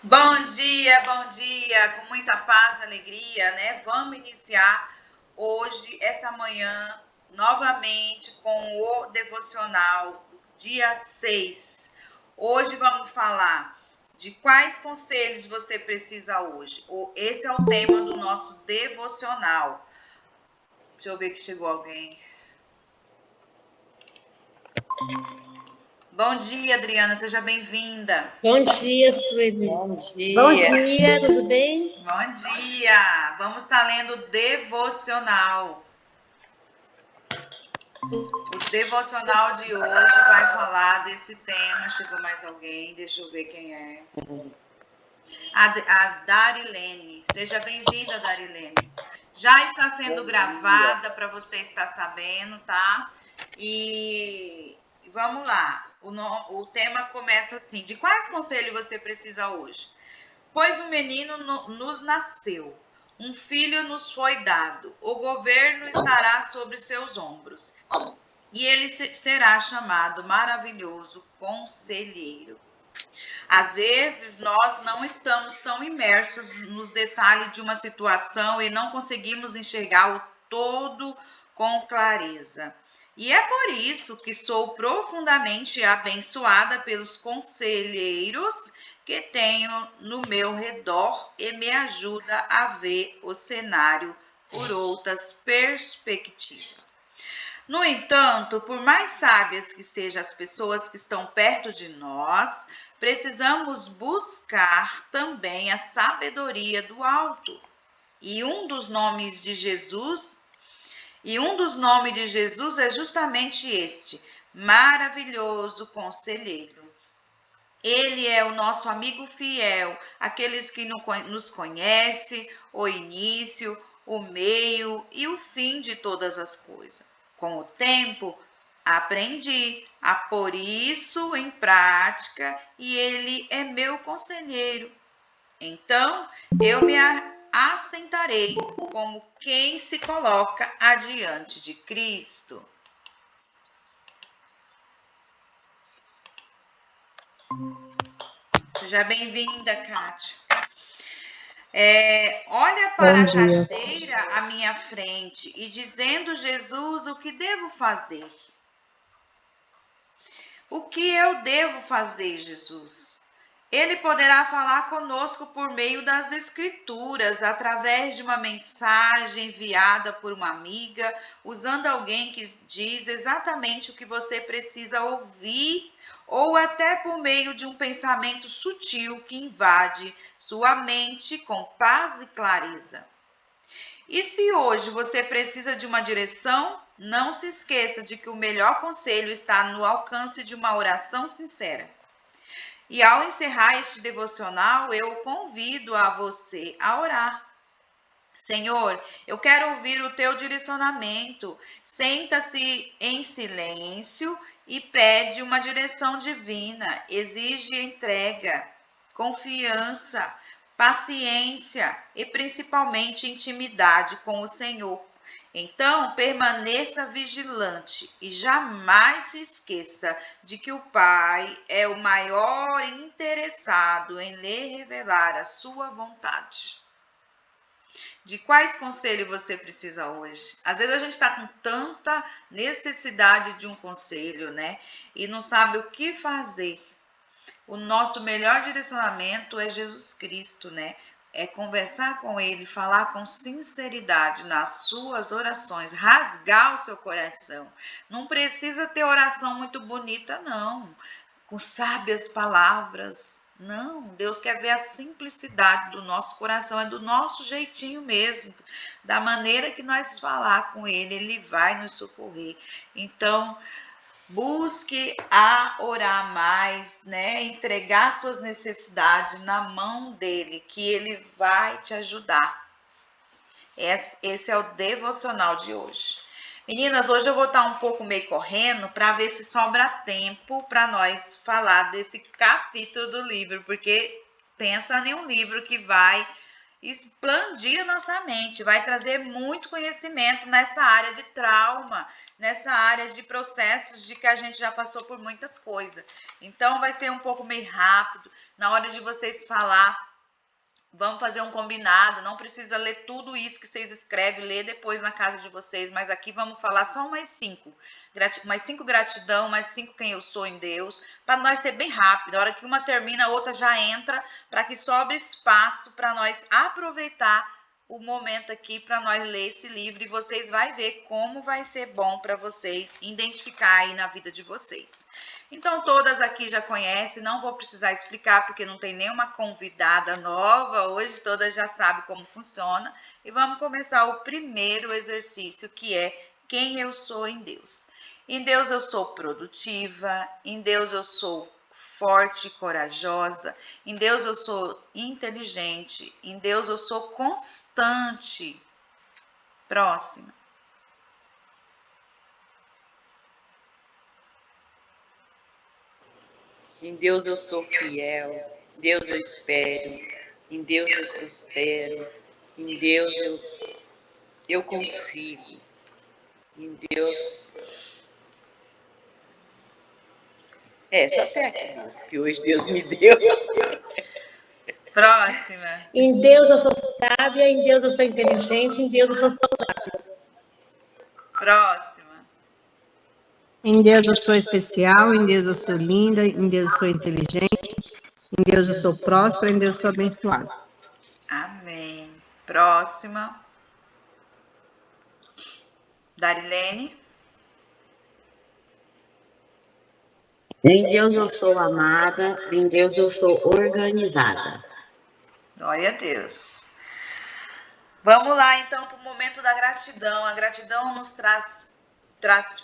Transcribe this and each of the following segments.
Bom dia, com muita paz, alegria, né? Vamos iniciar hoje, essa manhã, novamente com o devocional, dia 6. Hoje vamos falar de quais conselhos você precisa hoje. Esse é o tema do nosso devocional. Deixa eu ver que chegou alguém. Bom dia, Adriana, seja bem-vinda. Bom dia, Sueli. Bom Bom dia. dia, tudo bem? Bom dia! Vamos estar lendo o devocional. O devocional de hoje vai falar desse tema. Chegou mais alguém? Deixa eu ver quem é. A Darilene. Seja bem-vinda, Darilene. Já está sendo gravada para você estar sabendo, tá? E vamos lá. O tema começa assim: de quais conselhos você precisa hoje? Pois um menino nos nasceu, um filho nos foi dado, o governo estará sobre seus ombros, e ele será chamado Maravilhoso Conselheiro. Às vezes, nós não estamos tão imersos nos detalhes de uma situação e não conseguimos enxergar o todo com clareza. E é por isso que sou profundamente abençoada pelos conselheiros que tenho no meu redor e me ajuda a ver o cenário por outras perspectivas. No entanto, por mais sábias que sejam as pessoas que estão perto de nós, precisamos buscar também a sabedoria do alto. E um dos nomes de Jesus é justamente este: maravilhoso conselheiro. Ele é o nosso amigo fiel, aqueles que nos conhecem o início, o meio e o fim de todas as coisas. Com o tempo, aprendi a pôr isso em prática e ele é meu conselheiro. Então, eu me assentarei como quem se coloca adiante de Cristo. Seja bem-vinda, Kátia. Olha para Bom a dia. cadeira à minha frente e dizendo Jesus o que devo fazer. O que eu devo fazer, Jesus? Ele poderá falar conosco por meio das Escrituras, através de uma mensagem enviada por uma amiga, usando alguém que diz exatamente o que você precisa ouvir, ou até por meio de um pensamento sutil que invade sua mente com paz e clareza. E se hoje você precisa de uma direção, não se esqueça de que o melhor conselho está no alcance de uma oração sincera. E ao encerrar este devocional, eu convido a você a orar. Senhor, eu quero ouvir o teu direcionamento. Senta-se em silêncio e pede uma direção divina. Exige entrega, confiança, paciência e principalmente intimidade com o Senhor. Então, permaneça vigilante e jamais se esqueça de que o Pai é o maior interessado em lhe revelar a sua vontade. De quais conselhos você precisa hoje? Às vezes a gente está com tanta necessidade de um conselho, né? E não sabe o que fazer. O nosso melhor direcionamento é Jesus Cristo, né? É conversar com Ele, falar com sinceridade nas suas orações, rasgar o seu coração. Não precisa ter oração muito bonita, não, com sábias palavras. Não, Deus quer ver a simplicidade do nosso coração, é do nosso jeitinho mesmo, da maneira que nós falar com Ele, Ele vai nos socorrer. Então, busque a orar mais, né? Entregar suas necessidades na mão dele, que ele vai te ajudar. Esse é o devocional de hoje. Meninas, hoje eu vou estar um pouco meio correndo para ver se sobra tempo para nós falar desse capítulo do livro, porque pensa em um livro que vai expandir a nossa mente, vai trazer muito conhecimento nessa área de trauma, nessa área de processos de que a gente já passou por muitas coisas. Então vai ser um pouco meio rápido, na hora de vocês falar, vamos fazer um combinado, não precisa ler tudo isso que vocês escrevem, ler depois na casa de vocês, mas aqui vamos falar só mais 5. Mais 5 gratidão, mais 5 quem eu sou em Deus, para nós ser bem rápido. A hora que uma termina, a outra já entra, para que sobre espaço para nós aproveitar o momento aqui para nós ler esse livro e vocês vão ver como vai ser bom para vocês identificar aí na vida de vocês. Então, todas aqui já conhecem, não vou precisar explicar, porque não tem nenhuma convidada nova, hoje todas já sabem como funciona. E vamos começar o primeiro exercício, que é quem eu sou em Deus. Em Deus eu sou produtiva, em Deus eu sou forte e corajosa, em Deus eu sou inteligente, em Deus eu sou constante. Próxima. Em Deus eu sou fiel, em Deus eu espero, em Deus eu prospero, em Deus eu consigo, em Deus... só até aqui mesmo, que hoje Deus me deu. Próxima. Em Deus eu sou sábia, em Deus eu sou inteligente, em Deus eu sou saudável. Próxima. Em Deus eu sou especial, em Deus eu sou linda, em Deus eu sou inteligente, em Deus eu sou próspera, em Deus eu sou abençoada. Amém. Próxima. Darilene. Em Deus eu sou amada, em Deus eu sou organizada. Glória a Deus. Vamos lá, então, para o momento da gratidão. A gratidão nos traz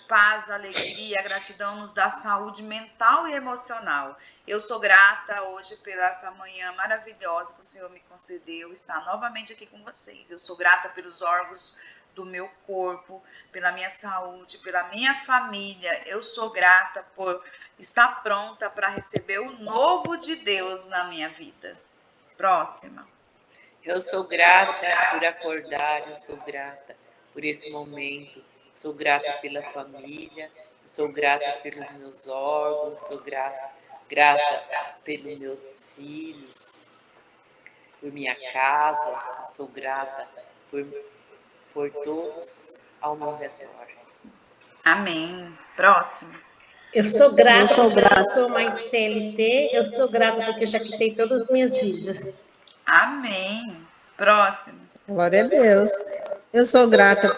paz, alegria. A gratidão nos dá saúde mental e emocional. Eu sou grata hoje pela essa manhã maravilhosa que o Senhor me concedeu, estar novamente aqui com vocês. Eu sou grata pelos órgãos do meu corpo, pela minha saúde, pela minha família. Eu sou grata por estar pronta para receber o novo de Deus na minha vida. Próxima. Eu sou grata por acordar, eu sou grata por esse momento, sou grata pela família, sou grata pelos meus órgãos, sou grata pelos meus filhos, por minha casa, sou grata por todos ao meu redor. Amém. Próximo. Eu sou grata porque eu sou mais CLT, eu sou grata porque eu já quitei todas as minhas dívidas. Amém. Próximo. Glória a Deus. Eu sou grata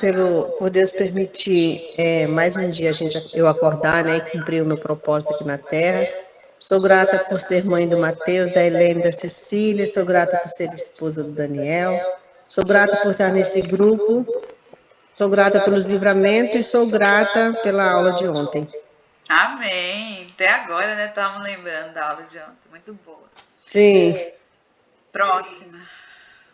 por Deus permitir mais um dia eu acordar, né, e cumprir o meu propósito aqui na Terra. Sou grata por ser mãe do Mateus, da Helene, da Cecília. Sou grata por ser esposa do Daniel. Sou grata por estar nesse grupo. Sou grata pelos livramentos e sou grata pela aula de ontem. Amém. Até agora, né? Estamos lembrando da aula de ontem. Muito boa. Sim. Próxima.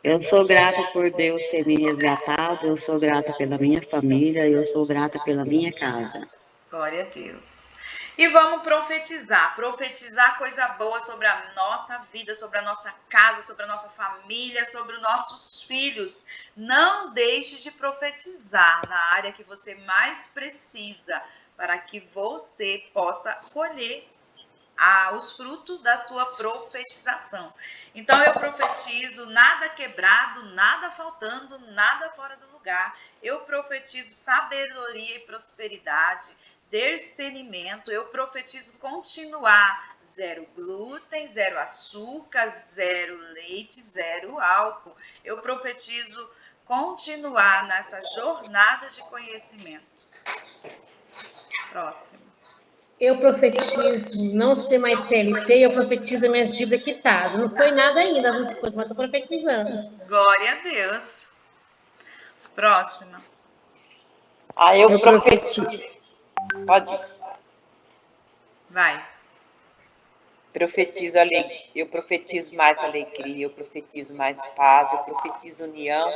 Eu sou grata por Deus ter me resgatado, eu sou grata pela minha família, eu sou grata pela minha casa. Glória a Deus. E vamos profetizar. Profetizar coisa boa sobre a nossa vida, sobre a nossa casa, sobre a nossa família, sobre os nossos filhos. Não deixe de profetizar na área que você mais precisa, para que você possa colher os frutos da sua profetização. Então eu profetizo nada quebrado, nada faltando, nada fora do lugar. Eu profetizo sabedoria e prosperidade, discernimento. Eu profetizo continuar 0 glúten, 0 açúcar, 0 leite, 0 álcool. Eu profetizo continuar nessa jornada de conhecimento. Próximo. Eu profetizo não ser mais CLT, eu profetizo minhas dívidas quitadas. Não foi nada ainda, mas estou profetizando. Glória a Deus. Próxima. Eu profetizo. Pode ir. Vai. Eu profetizo mais alegria, eu profetizo mais paz, eu profetizo união,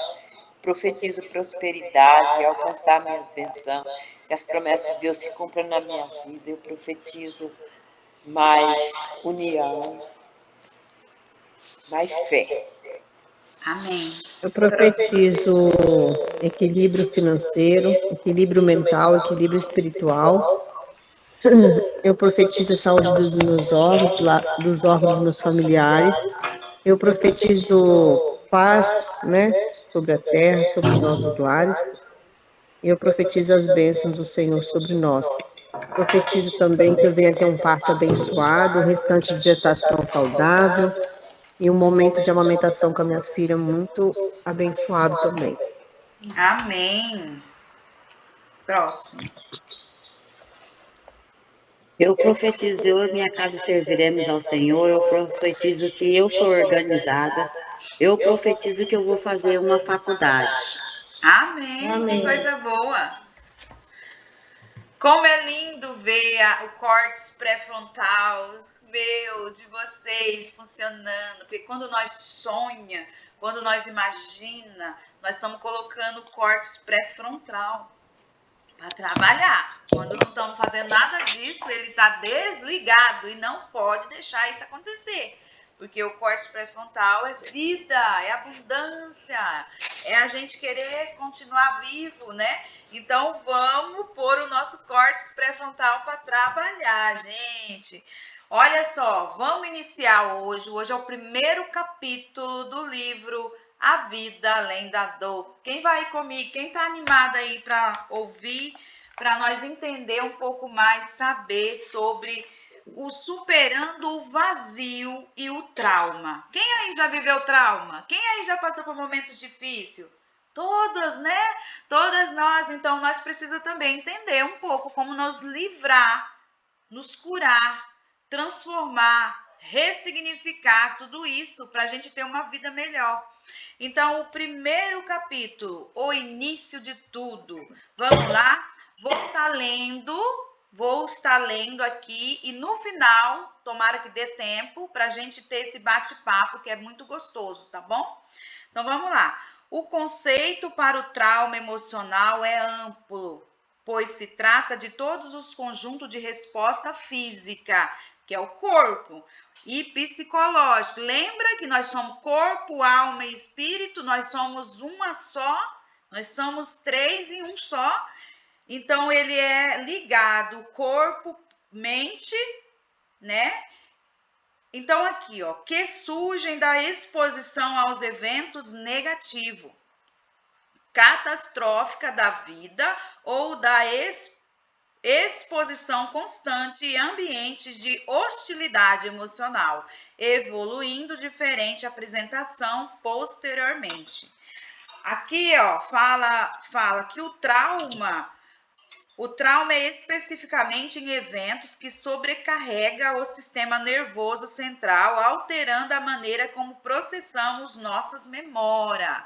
profetizo prosperidade, alcançar minhas bênçãos, que as promessas de Deus se cumpram na minha vida. Eu profetizo mais união, mais fé. Amém. Eu profetizo equilíbrio financeiro, equilíbrio mental, equilíbrio espiritual. Eu profetizo a saúde dos meus órgãos, dos órgãos dos meus familiares. Eu profetizo paz, né, sobre a terra, sobre os nossos lares. E eu profetizo as bênçãos do Senhor sobre nós. Profetizo também que eu venha ter um parto abençoado, o restante de gestação saudável e um momento de amamentação com a minha filha muito abençoado também. Amém. Próximo. Eu profetizo, eu e minha casa serviremos ao Senhor. Eu profetizo que eu sou organizada. Eu profetizo que eu vou fazer uma faculdade. Amém. Que Amém. coisa boa. Como é lindo ver o córtex pré-frontal, de vocês funcionando. Porque quando nós sonha, quando nós imagina, nós estamos colocando o córtex pré-frontal para trabalhar. Quando não estamos fazendo nada disso, ele está desligado e não pode deixar isso acontecer. Porque o córtex pré-frontal é vida, é abundância, é a gente querer continuar vivo, né? Então vamos pôr o nosso córtex pré-frontal para trabalhar, gente. Olha só, vamos iniciar hoje. Hoje é o primeiro capítulo do livro A Vida Além da Dor. Quem vai comigo? Quem está animado aí para ouvir, para nós entender um pouco mais, saber sobre o superando o vazio e o trauma. Quem aí já viveu trauma? Quem aí já passou por momentos difíceis? Todas, né? Todas nós. Então, nós precisamos também entender um pouco como nos livrar, nos curar, transformar, ressignificar tudo isso para a gente ter uma vida melhor. Então, o primeiro capítulo, o início de tudo. Vamos lá? Vou estar lendo aqui e no final, tomara que dê tempo para a gente ter esse bate-papo que é muito gostoso, tá bom? Então, vamos lá. O conceito para o trauma emocional é amplo, pois se trata de todos os conjuntos de resposta física, que é o corpo, e psicológico. Lembra que nós somos corpo, alma e espírito, nós somos uma só, nós somos três em um só. Então, ele é ligado corpo, mente, né? Então, aqui, ó, que surgem da exposição aos eventos negativos, catastrófica da vida ou da exposição constante e ambientes de hostilidade emocional, evoluindo diferente apresentação posteriormente. Aqui, ó, fala que o trauma é especificamente em eventos que sobrecarrega o sistema nervoso central, alterando a maneira como processamos nossas memórias.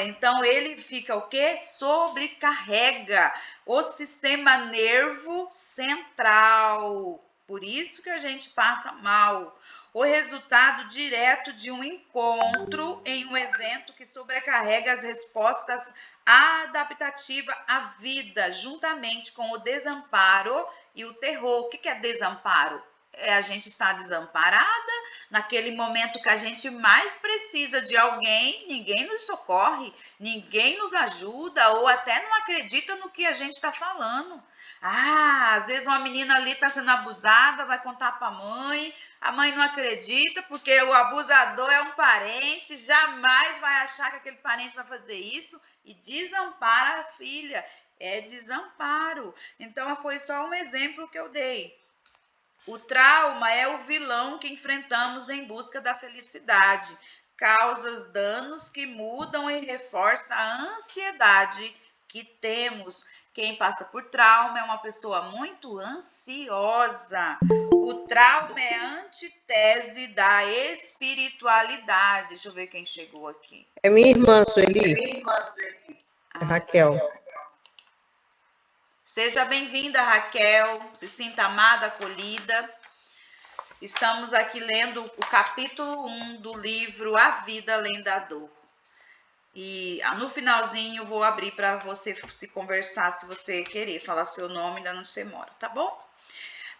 Então, ele fica o quê? Sobrecarrega o sistema nervo central. Por isso que a gente passa mal. O resultado direto de um encontro em um evento que sobrecarrega as respostas adaptativas à vida, juntamente com o desamparo e o terror. O que é desamparo? É a gente estar desamparada, naquele momento que a gente mais precisa de alguém, ninguém nos socorre, ninguém nos ajuda ou até não acredita no que a gente está falando. Às vezes uma menina ali está sendo abusada, vai contar para a mãe não acredita porque o abusador é um parente, jamais vai achar que aquele parente vai fazer isso e desampara a filha. É desamparo. Então, foi só um exemplo que eu dei. O trauma é o vilão que enfrentamos em busca da felicidade. Causa danos que mudam e reforça a ansiedade que temos. Quem passa por trauma é uma pessoa muito ansiosa. O trauma é a antítese da espiritualidade. Deixa eu ver quem chegou aqui. É minha irmã, Sueli. É Raquel. Seja bem-vinda, Raquel. Se sinta amada, acolhida. Estamos aqui lendo o capítulo 1 do livro A Vida Além da Dor. E no finalzinho vou abrir para você se conversar, se você querer falar seu nome, ainda não se demora, tá bom?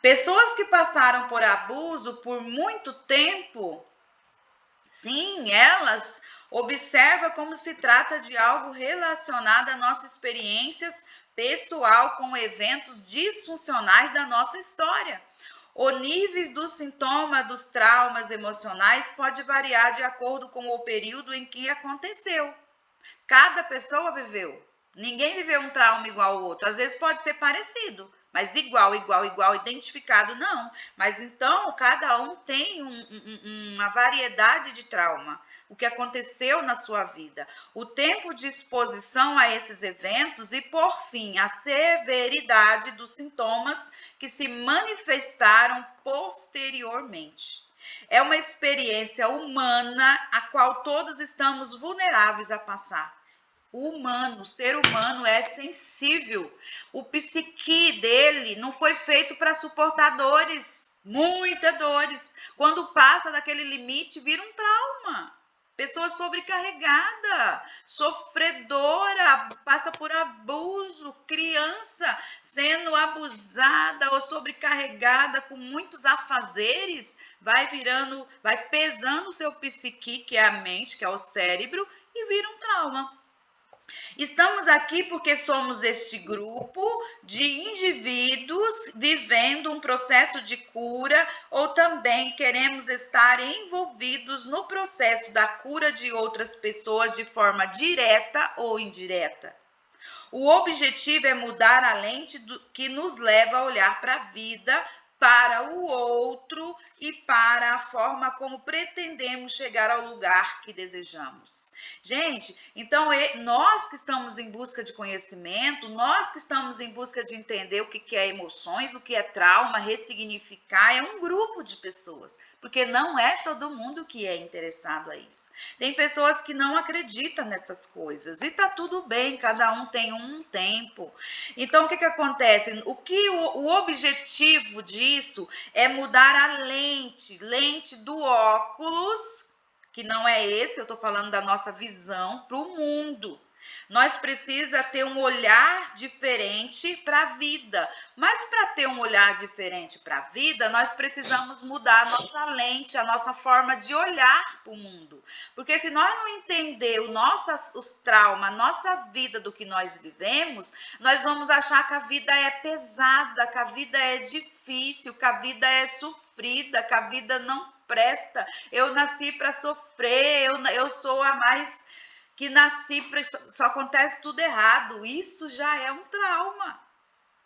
Pessoas que passaram por abuso por muito tempo Sim, elas observam como se trata de algo relacionado a nossas experiências pessoal com eventos disfuncionais da nossa história. O nível dos sintomas dos traumas emocionais pode variar de acordo com o período em que aconteceu. Cada pessoa viveu. Ninguém viveu um trauma igual ao outro. Às vezes pode ser parecido, mas igual, identificado, não. Mas então, cada um tem uma variedade de trauma. O que aconteceu na sua vida. O tempo de exposição a esses eventos e, por fim, a severidade dos sintomas que se manifestaram posteriormente. É uma experiência humana a qual todos estamos vulneráveis a passar. O ser humano é sensível. O psique dele não foi feito para suportar dores, muitas dores. Quando passa daquele limite, vira um trauma. Pessoa sobrecarregada, sofredora, passa por abuso, criança sendo abusada ou sobrecarregada com muitos afazeres, vai pesando o seu psique, que é a mente, que é o cérebro, e vira um trauma. Estamos aqui porque somos este grupo de indivíduos vivendo um processo de cura ou também queremos estar envolvidos no processo da cura de outras pessoas de forma direta ou indireta. O objetivo é mudar a lente que nos leva a olhar para a vida, para o outro e para a forma como pretendemos chegar ao lugar que desejamos. Gente, então nós que estamos em busca de conhecimento, nós que estamos em busca de entender o que é emoções, o que é trauma, ressignificar, é um grupo de pessoas, porque não é todo mundo que é interessado a isso. Tem pessoas que não acreditam nessas coisas e tá tudo bem, cada um tem um tempo. Então, o que acontece? O objetivo disso é mudar a lente do óculos, que não é esse, eu estou falando da nossa visão, para o mundo. Nós precisamos ter um olhar diferente para a vida. Mas para ter um olhar diferente para a vida, nós precisamos mudar a nossa lente, a nossa forma de olhar para o mundo. Porque se nós não entendermos os traumas, a nossa vida do que nós vivemos, nós vamos achar que a vida é pesada, que a vida é difícil, que a vida é sofrida, que a vida não presta. Eu nasci para sofrer, eu sou a mais que nasci para só acontece tudo errado. Isso já é um trauma,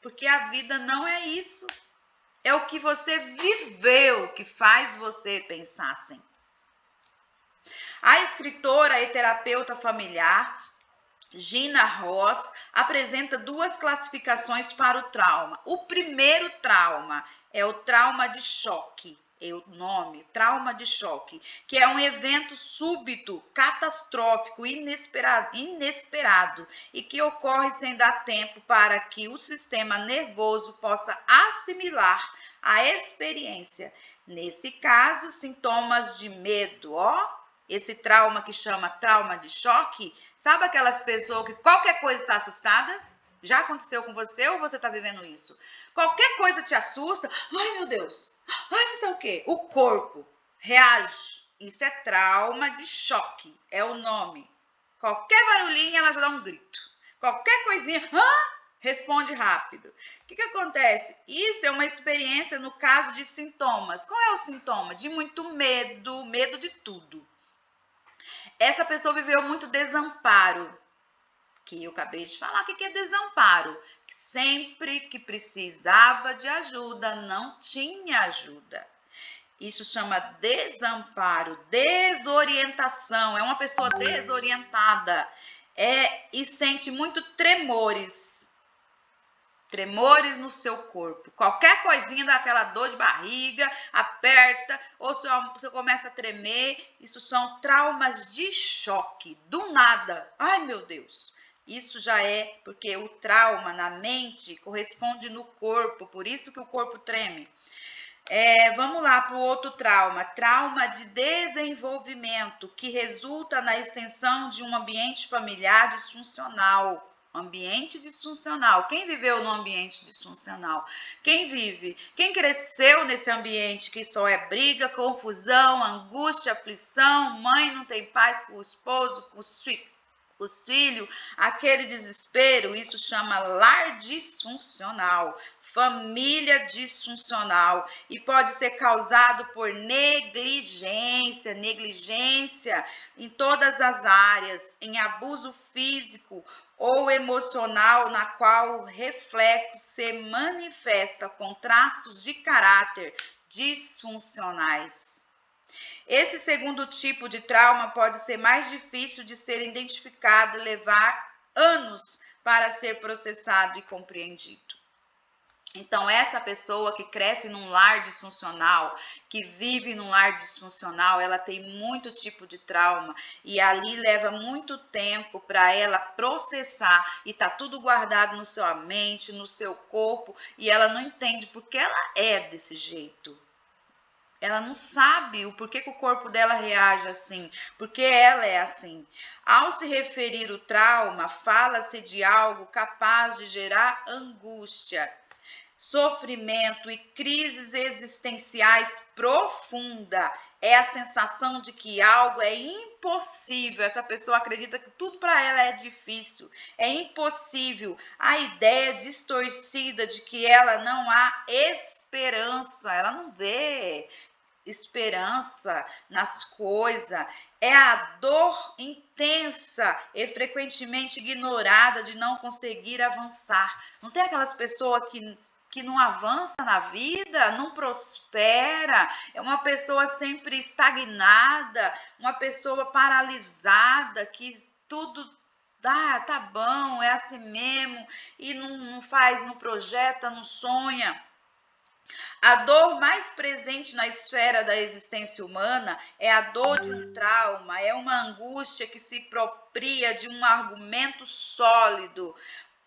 porque a vida não é isso. É o que você viveu que faz você pensar assim. A escritora e terapeuta familiar Gina Ross apresenta duas classificações para o trauma. O primeiro trauma é o trauma de choque. É o nome, trauma de choque, que é um evento súbito, catastrófico, inesperado e que ocorre sem dar tempo para que o sistema nervoso possa assimilar a experiência. Nesse caso, sintomas de medo, esse trauma que chama trauma de choque, sabe aquelas pessoas que qualquer coisa está assustada? Já aconteceu com você ou você está vivendo isso? Qualquer coisa te assusta, ai meu Deus, ai não sei o quê. O corpo reage, isso é trauma de choque, é o nome. Qualquer barulhinho ela já dá um grito, qualquer coisinha, responde rápido. O que acontece? Isso é uma experiência no caso de sintomas. Qual é o sintoma? De muito medo de tudo. Essa pessoa viveu muito desamparo, que eu acabei de falar. O que é desamparo? Sempre que precisava de ajuda, não tinha ajuda. Isso chama desamparo, desorientação. É uma pessoa desorientada e sente muito tremores no seu corpo. Qualquer coisinha dá aquela dor de barriga, aperta, ou você começa a tremer. Isso são traumas de choque, do nada. Ai, meu Deus. Isso já é porque o trauma na mente corresponde no corpo, por isso que o corpo treme. Vamos lá para o outro trauma. Trauma de desenvolvimento, que resulta na extensão de um ambiente familiar disfuncional. Ambiente disfuncional. Quem viveu no ambiente disfuncional? Quem cresceu nesse ambiente que só é briga, confusão, angústia, aflição, mãe não tem paz com o esposo, com os filhos, aquele desespero, isso chama lar disfuncional. Família disfuncional, e pode ser causado por negligência em todas as áreas, em abuso físico ou emocional, na qual o reflexo se manifesta com traços de caráter disfuncionais. Esse segundo tipo de trauma pode ser mais difícil de ser identificado e levar anos para ser processado e compreendido. Então, essa pessoa que cresce num lar disfuncional, que vive num lar disfuncional, ela tem muito tipo de trauma e ali leva muito tempo para ela processar e tá tudo guardado na sua mente, no seu corpo, e ela não entende porque ela é desse jeito. Ela não sabe o porquê que o corpo dela reage assim, porque ela é assim. Ao se referir o trauma, fala-se de algo capaz de gerar angústia, sofrimento e crises existenciais profundas. É a sensação de que algo é impossível. Essa pessoa acredita que tudo para ela é difícil, é impossível. A ideia distorcida de que ela não há esperança, ela não vê esperança nas coisas, é a dor intensa e frequentemente ignorada de não conseguir avançar. Não tem aquelas pessoas que não avança na vida, não prospera, é uma pessoa sempre estagnada, uma pessoa paralisada, que tudo tá bom, é assim mesmo, e não faz, não projeta, não sonha. A dor mais presente na esfera da existência humana é a dor de um trauma, é uma angústia que se apropria de um argumento sólido.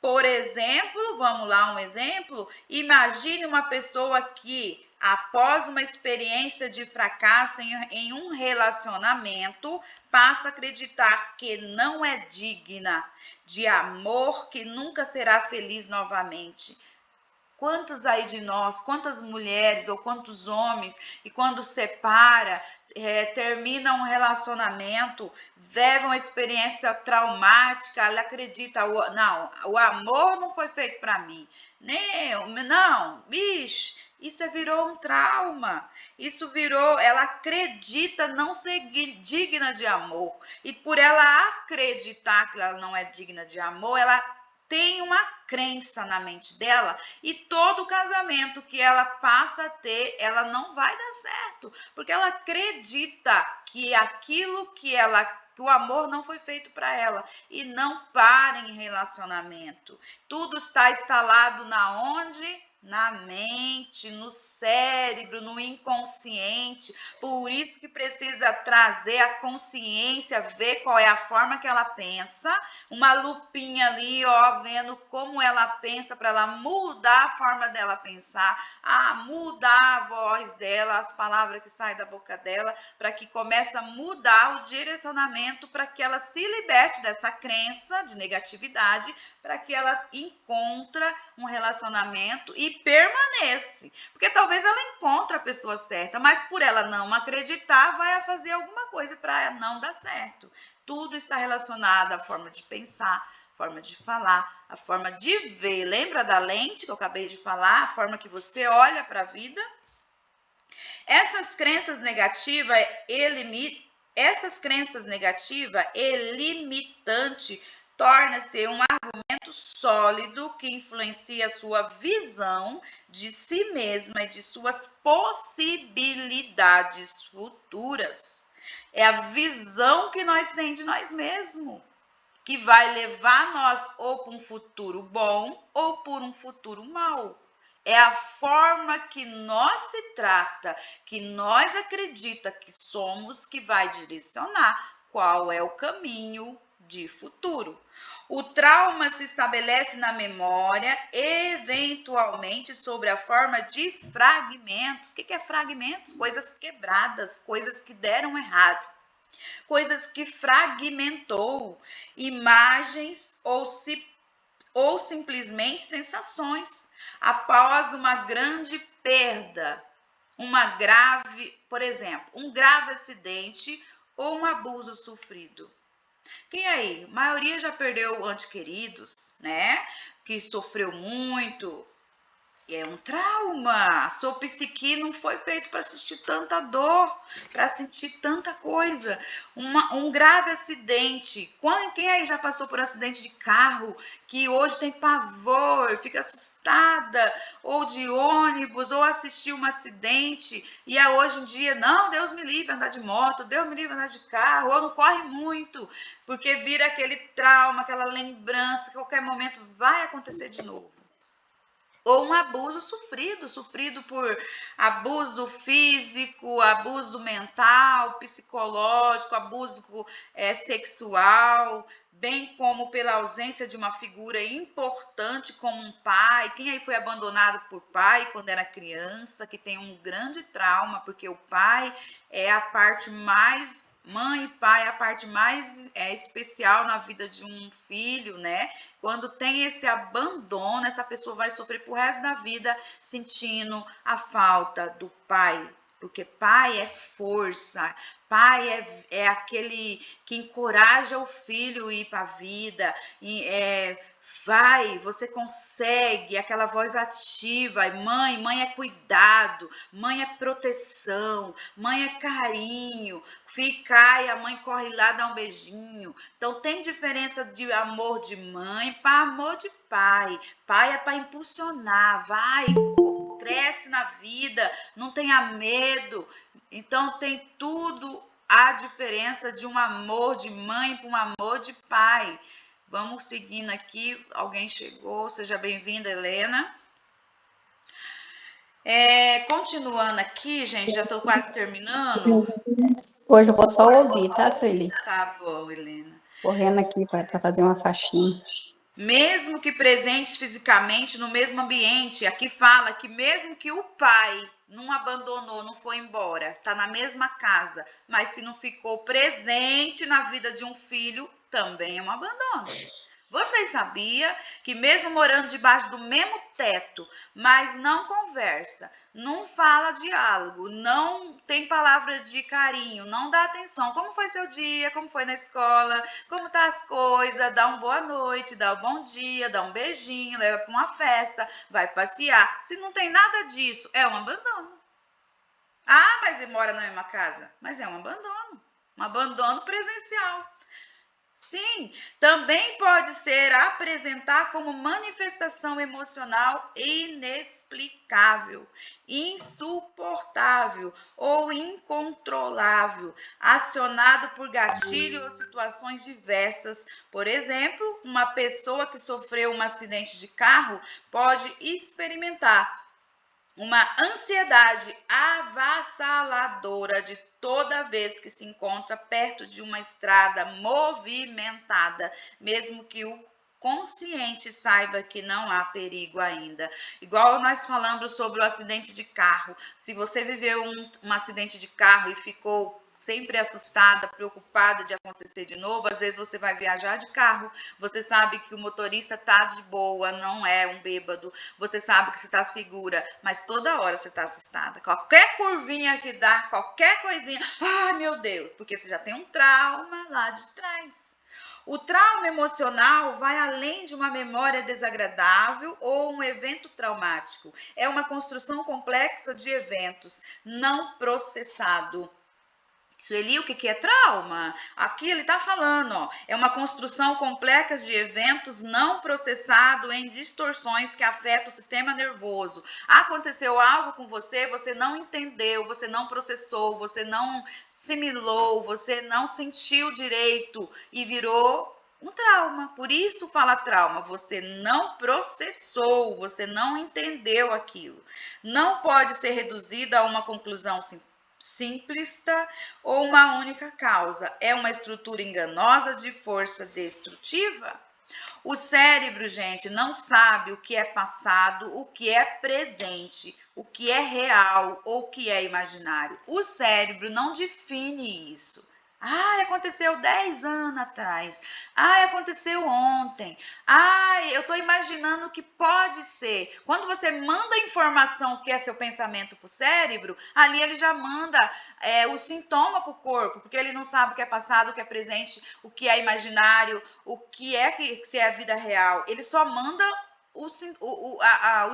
Por exemplo, vamos lá, um exemplo. Imagine uma pessoa que, após uma experiência de fracasso em um relacionamento, passa a acreditar que não é digna de amor, que nunca será feliz novamente. Quantos aí de nós, quantas mulheres ou quantos homens, e quando separa, termina um relacionamento, vive uma experiência traumática, ela acredita, não, o amor não foi feito para mim. Não, bicho, isso virou um trauma. Isso virou, ela acredita não ser digna de amor. E por ela acreditar que ela não é digna de amor, ela tem uma crença na mente dela, e todo casamento que ela passa a ter, ela não vai dar certo, porque ela acredita que aquilo que o amor não foi feito para ela, e não para em relacionamento. Tudo está instalado na onde? Na mente, no cérebro, no inconsciente. Por isso que precisa trazer a consciência, ver qual é a forma que ela pensa, uma lupinha ali, ó, vendo como ela pensa, para ela mudar a forma dela pensar, mudar a voz dela, as palavras que saem da boca dela, para que comece a mudar o direcionamento, para que ela se liberte dessa crença de negatividade, para que ela encontre um relacionamento e permanece. Porque talvez ela encontre a pessoa certa, mas por ela não acreditar, vai fazer alguma coisa para não dar certo. Tudo está relacionado à forma de pensar, forma de falar, a forma de ver. Lembra da lente que eu acabei de falar? A forma que você olha para a vida? Essas crenças negativas e limitante torna-se um argumento sólido que influencia a sua visão de si mesma e de suas possibilidades futuras. É a visão que nós temos de nós mesmos que vai levar nós ou para um futuro bom ou por um futuro mau. É a forma que nós se trata, que nós acredita que somos, que vai direcionar qual é o caminho de futuro. O trauma se estabelece na memória, eventualmente sobre a forma de fragmentos. O que é fragmentos? Coisas quebradas, coisas que deram errado, coisas que fragmentou, imagens ou se ou simplesmente sensações após uma grande perda, por exemplo, um grave acidente ou um abuso sofrido. Quem aí? A maioria já perdeu entes queridos, né? Que sofreu muito. É um trauma. Sua psique não foi feito para assistir tanta dor, para sentir tanta coisa. Um grave acidente. Quem aí já passou por um acidente de carro que hoje tem pavor, fica assustada, ou de ônibus, ou assistiu um acidente e hoje em dia, não, Deus me livre andar de moto, Deus me livre andar de carro, ou não corre muito, porque vira aquele trauma, aquela lembrança que a qualquer momento vai acontecer de novo. Ou um abuso sofrido por abuso físico, abuso mental, psicológico, abuso sexual, bem como pela ausência de uma figura importante como um pai. Quem aí foi abandonado por pai quando era criança, que tem um grande trauma, porque o pai é a parte mais... Mãe e pai é a parte mais especial na vida de um filho, né? Quando tem esse abandono, essa pessoa vai sofrer pro resto da vida sentindo a falta do pai. Porque pai é força, pai é aquele que encoraja o filho a ir para a vida, vai, você consegue, aquela voz ativa. Mãe é cuidado, mãe é proteção, mãe é carinho. Filho cai, a mãe corre lá, dá um beijinho. Então tem diferença de amor de mãe para amor de pai. Pai é para impulsionar, vai, cresce na vida, não tenha medo. Então tem tudo a diferença de um amor de mãe para um amor de pai. Vamos seguindo aqui, alguém chegou, seja bem-vinda, Helena. Continuando aqui, gente, já estou quase terminando. Hoje eu vou só ouvir, tá, Sueli? Tá bom, Helena. Correndo aqui para fazer uma faxina. Mesmo que presentes fisicamente no mesmo ambiente, aqui fala que mesmo que o pai não abandonou, não foi embora, está na mesma casa, mas se não ficou presente na vida de um filho, também é um abandono. Vocês sabiam que mesmo morando debaixo do mesmo teto, mas não conversa, não fala diálogo, não tem palavra de carinho, não dá atenção. Como foi seu dia? Como foi na escola? Como tá as coisas? Dá uma boa noite, dá um bom dia, dá um beijinho, leva para uma festa, vai passear. Se não tem nada disso, é um abandono. Ah, mas ele mora na mesma casa. Mas é um abandono presencial. Sim, também pode ser apresentar como manifestação emocional inexplicável, insuportável ou incontrolável, acionado por gatilho ou situações diversas. Por exemplo, uma pessoa que sofreu um acidente de carro pode experimentar uma ansiedade avassaladora de toda vez que se encontra perto de uma estrada movimentada, mesmo que o consciente saiba que não há perigo ainda. Igual nós falamos sobre o acidente de carro. Se você viveu um acidente de carro e ficou sempre assustada, preocupada de acontecer de novo, às vezes você vai viajar de carro, você sabe que o motorista tá de boa, não é um bêbado, você sabe que você tá segura, mas toda hora você tá assustada. Qualquer curvinha que dá, qualquer coisinha, ai meu Deus, porque você já tem um trauma lá de trás. O trauma emocional vai além de uma memória desagradável ou um evento traumático. É uma construção complexa de eventos não processado. Sueli, o que é trauma? Aqui ele está falando, ó, é uma construção complexa de eventos não processado em distorções que afetam o sistema nervoso. Aconteceu algo com você, você não entendeu, você não processou, você não assimilou, você não sentiu direito e virou um trauma. Por isso fala trauma, você não processou, você não entendeu aquilo. Não pode ser reduzido a uma conclusão simplista ou uma única causa. É uma estrutura enganosa de força destrutiva? O cérebro, gente, não sabe o que é passado, o que é presente, o que é real ou o que é imaginário. O cérebro não define isso. Ah, aconteceu 10 anos atrás. Ah, aconteceu ontem. Ah, eu estou imaginando que pode ser. Quando você manda a informação que é seu pensamento para o cérebro, ali ele já manda o sintoma para o corpo, porque ele não sabe o que é passado, o que é presente, o que é imaginário, o que é que se é a vida real. Ele só manda o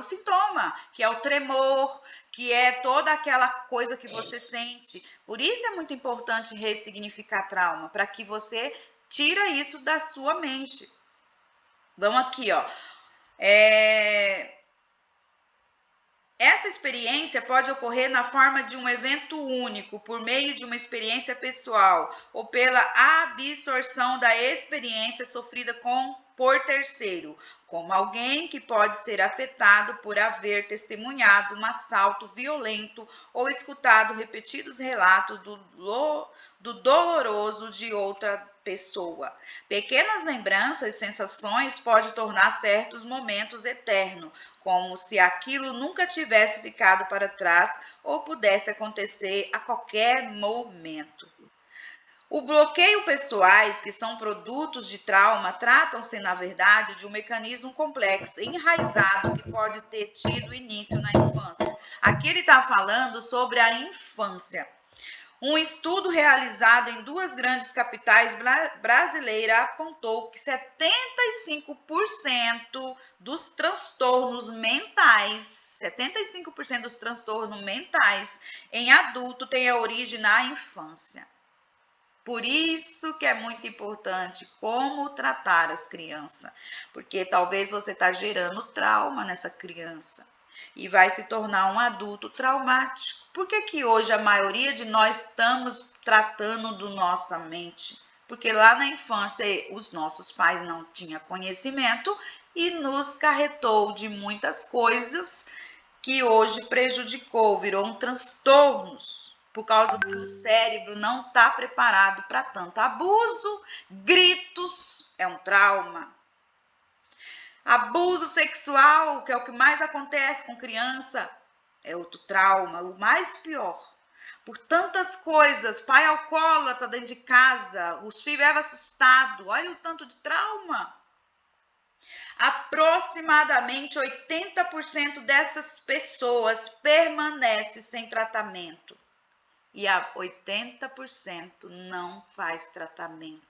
sintoma, que é o tremor, que é toda aquela coisa que você sente. Por isso é muito importante ressignificar trauma, para que você tira isso da sua mente. Vamos aqui, ó. Essa experiência pode ocorrer na forma de um evento único, por meio de uma experiência pessoal, ou pela absorção da experiência sofrida por terceiro, como alguém que pode ser afetado por haver testemunhado um assalto violento ou escutado repetidos relatos do doloroso de outra pessoa. Pequenas lembranças e sensações podem tornar certos momentos eternos, como se aquilo nunca tivesse ficado para trás ou pudesse acontecer a qualquer momento. O bloqueio pessoais, que são produtos de trauma, tratam-se, na verdade, de um mecanismo complexo, enraizado, que pode ter tido início na infância. Aqui ele está falando sobre a infância. Um estudo realizado em 2 grandes capitais brasileiras apontou que 75% dos transtornos mentais, 75% dos transtornos mentais em adulto têm a origem na infância. Por isso que é muito importante como tratar as crianças, porque talvez você está gerando trauma nessa criança e vai se tornar um adulto traumático. Por que que hoje a maioria de nós estamos tratando da nossa mente? Porque lá na infância os nossos pais não tinham conhecimento e nos carretou de muitas coisas que hoje prejudicou, virou um transtornos, por causa que o cérebro não está preparado para tanto abuso, gritos, é um trauma. Abuso sexual, que é o que mais acontece com criança, é outro trauma, o mais pior. Por tantas coisas, pai alcoólatra dentro de casa, os filhos eram assustados, olha o tanto de trauma. Aproximadamente 80% dessas pessoas permanece sem tratamento e 80% não faz tratamento.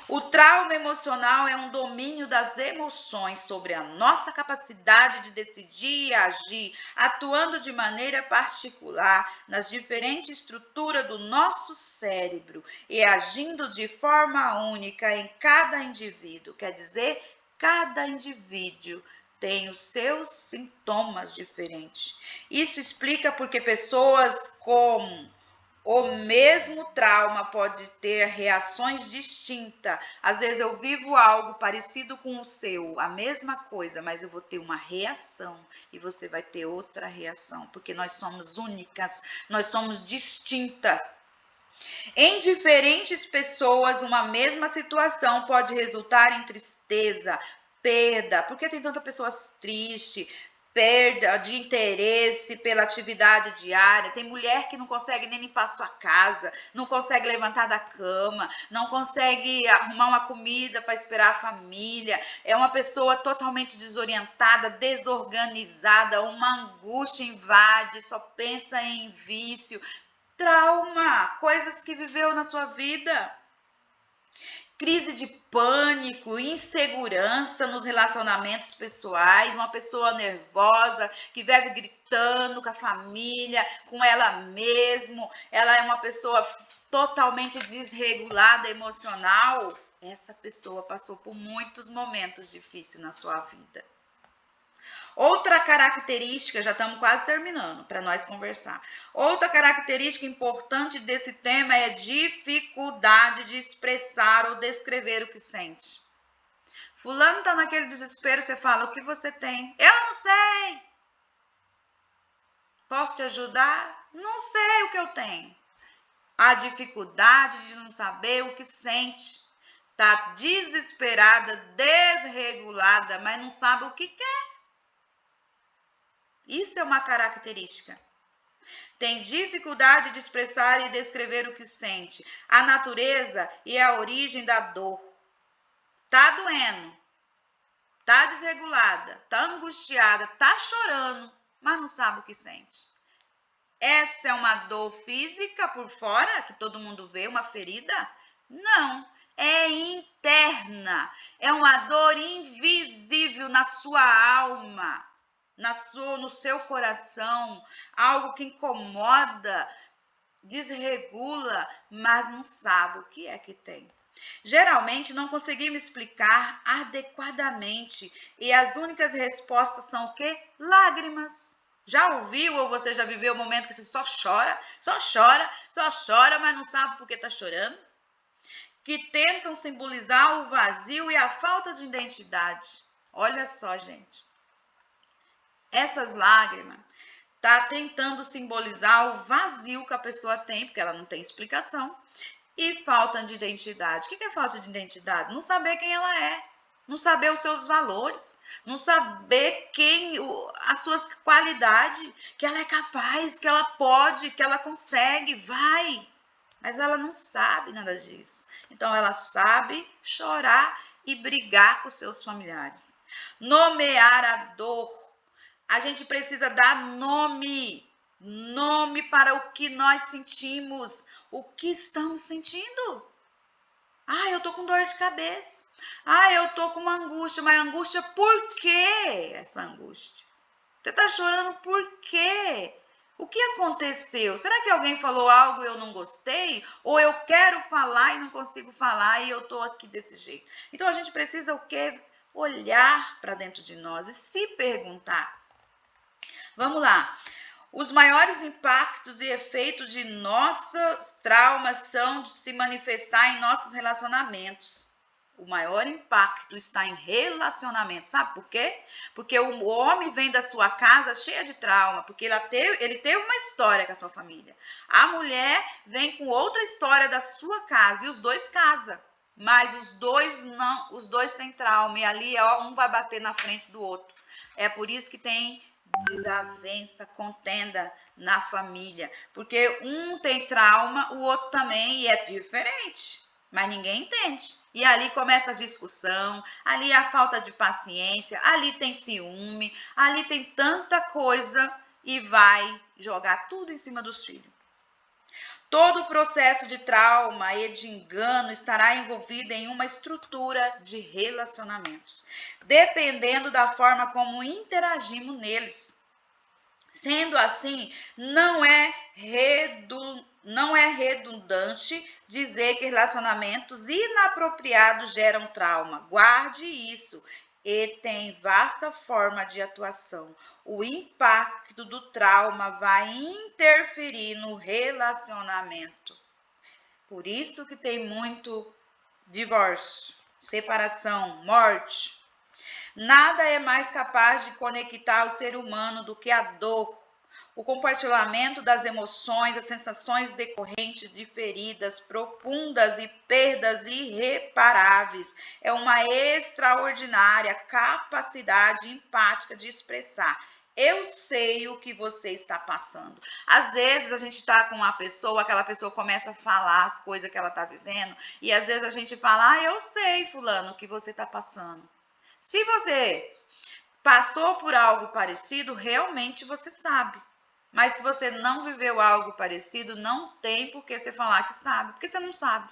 O trauma emocional é um domínio das emoções sobre a nossa capacidade de decidir e agir, atuando de maneira particular nas diferentes estruturas do nosso cérebro e agindo de forma única em cada indivíduo. Quer dizer, cada indivíduo tem os seus sintomas diferentes. Isso explica porque pessoas com o mesmo trauma pode ter reações distintas. Às vezes eu vivo algo parecido com o seu, a mesma coisa, mas eu vou ter uma reação e você vai ter outra reação, porque nós somos únicas, nós somos distintas. Em diferentes pessoas, uma mesma situação pode resultar em tristeza, perda, porque tem tanta pessoa triste, perda de interesse pela atividade diária. Tem mulher que não consegue nem limpar a sua casa, não consegue levantar da cama, não consegue arrumar uma comida para esperar a família. É uma pessoa totalmente desorientada, desorganizada, uma angústia invade, só pensa em vício. Trauma, coisas que viveu na sua vida. Crise de pânico, insegurança nos relacionamentos pessoais, uma pessoa nervosa que vive gritando com a família, com ela mesma, ela é uma pessoa totalmente desregulada emocional. Essa pessoa passou por muitos momentos difíceis na sua vida. Outra característica, já estamos quase terminando para nós conversar. Outra característica importante desse tema é dificuldade de expressar ou descrever o que sente. Fulano está naquele desespero, você fala, o que você tem? Eu não sei. Posso te ajudar? Não sei o que eu tenho. A dificuldade de não saber o que sente. Está desesperada, desregulada, mas não sabe o que quer. Isso é uma característica. Tem dificuldade de expressar e descrever o que sente. A natureza e a origem da dor. Tá doendo, tá desregulada, tá angustiada, tá chorando, mas não sabe o que sente. Essa é uma dor física por fora, que todo mundo vê, uma ferida? Não, é interna. É uma dor invisível na sua alma, no seu coração, algo que incomoda, desregula, mas não sabe o que é que tem. Geralmente não conseguimos explicar adequadamente e as únicas respostas são o quê? Lágrimas. Já ouviu ou você já viveu o momento que você só chora, mas não sabe por que está chorando? Que tentam simbolizar o vazio e a falta de identidade. Olha só, gente. Essas lágrimas tá tentando simbolizar o vazio que a pessoa tem, porque ela não tem explicação, e falta de identidade. O que é falta de identidade? Não saber quem ela é, não saber os seus valores, não saber as suas qualidades, que ela é capaz, que ela pode, que ela consegue, vai. Mas ela não sabe nada disso. Então ela sabe chorar e brigar com seus familiares. Nomear a dor. A gente precisa dar nome para o que nós sentimos, o que estamos sentindo. Ah, eu tô com dor de cabeça. Ah, eu tô com uma angústia, mas angústia por quê essa angústia? Você tá chorando por quê? O que aconteceu? Será que alguém falou algo e eu não gostei? Ou eu quero falar e não consigo falar e eu tô aqui desse jeito? Então a gente precisa o quê? Olhar para dentro de nós e se perguntar. Vamos lá. Os maiores impactos e efeitos de nossos traumas são de se manifestar em nossos relacionamentos. O maior impacto está em relacionamento. Sabe por quê? Porque o homem vem da sua casa cheia de trauma, porque ele teve uma história com a sua família. A mulher vem com outra história da sua casa e os dois casam. Mas os dois têm trauma e ali um vai bater na frente do outro. É por isso que tem desavença, contenda na família, porque um tem trauma, o outro também, e é diferente, mas ninguém entende. E ali começa a discussão, ali a falta de paciência, ali tem ciúme, ali tem tanta coisa e vai jogar tudo em cima dos filhos. Todo o processo de trauma e de engano estará envolvido em uma estrutura de relacionamentos, dependendo da forma como interagimos neles. Sendo assim, não é redundante dizer que relacionamentos inapropriados geram trauma. Guarde isso. E tem vasta forma de atuação. O impacto do trauma vai interferir no relacionamento. Por isso que tem muito divórcio, separação, morte. Nada é mais capaz de conectar o ser humano do que a dor. O compartilhamento das emoções, as sensações decorrentes de feridas profundas e perdas irreparáveis. É uma extraordinária capacidade empática de expressar. Eu sei o que você está passando. Às vezes a gente está com uma pessoa, aquela pessoa começa a falar as coisas que ela está vivendo, e às vezes a gente fala, eu sei, fulano, o que você está passando. Se você passou por algo parecido, realmente você sabe. Mas se você não viveu algo parecido, não tem por que você falar que sabe, porque você não sabe.